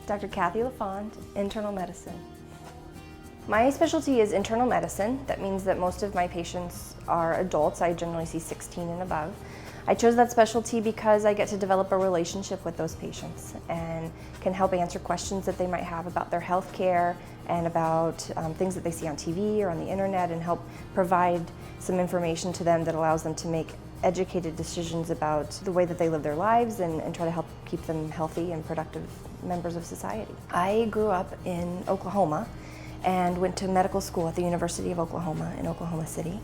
Dr. Kathy LaFond, internal medicine. My specialty is internal medicine. That means that most of my patients are adults. I generally see 16 and above. I chose that specialty because I get to develop a relationship with those patients and can help answer questions that they might have about their health care and about things that they see on TV or on the internet, and help provide some information to them that allows them to make educated decisions about the way that they live their lives, and try to help keep them healthy and productive members of society. I grew up in Oklahoma and went to medical school at the University of Oklahoma in Oklahoma City.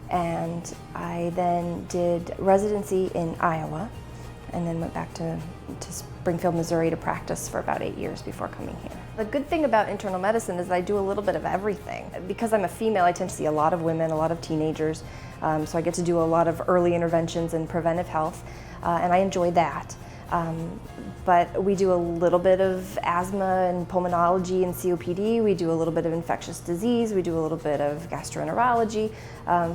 And I then did residency in Iowa, and then went back to Springfield, Missouri to practice for about 8 years before coming here. The good thing about internal medicine is that I do a little bit of everything. Because I'm a female, I tend to see a lot of women, a lot of teenagers, so I get to do a lot of early interventions and preventive health, and I enjoy that. But we do a little bit of asthma and pulmonology and COPD, we do a little bit of infectious disease, we do a little bit of gastroenterology,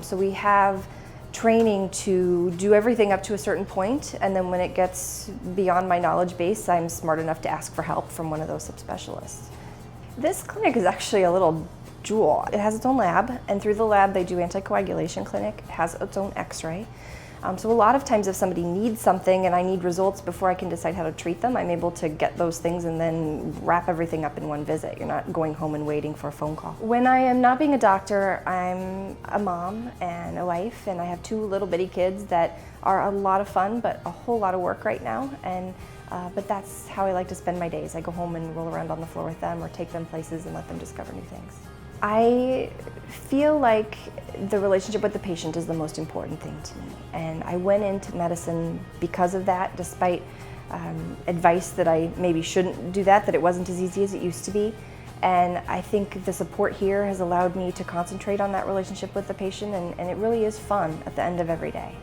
so we have training to do everything up to a certain point, and then when it gets beyond my knowledge base, I'm smart enough to ask for help from one of those subspecialists. This clinic is actually a little jewel. It has its own lab, and through the lab they do anticoagulation clinic. It has its own x-ray. So a lot of times if somebody needs something and I need results before I can decide how to treat them, I'm able to get those things and then wrap everything up in one visit. You're not going home and waiting for a phone call. When I am not being a doctor, I'm a mom and a wife, and I have 2 little bitty kids that are a lot of fun but a whole lot of work right now. But that's how I like to spend my days. I go home and roll around on the floor with them, or take them places and let them discover new things. I feel like the relationship with the patient is the most important thing to me, and I went into medicine because of that, despite advice that I maybe shouldn't do that it wasn't as easy as it used to be. And I think the support here has allowed me to concentrate on that relationship with the patient, and it really is fun at the end of every day.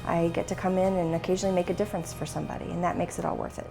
I get to come in and occasionally make a difference for somebody, and that makes it all worth it.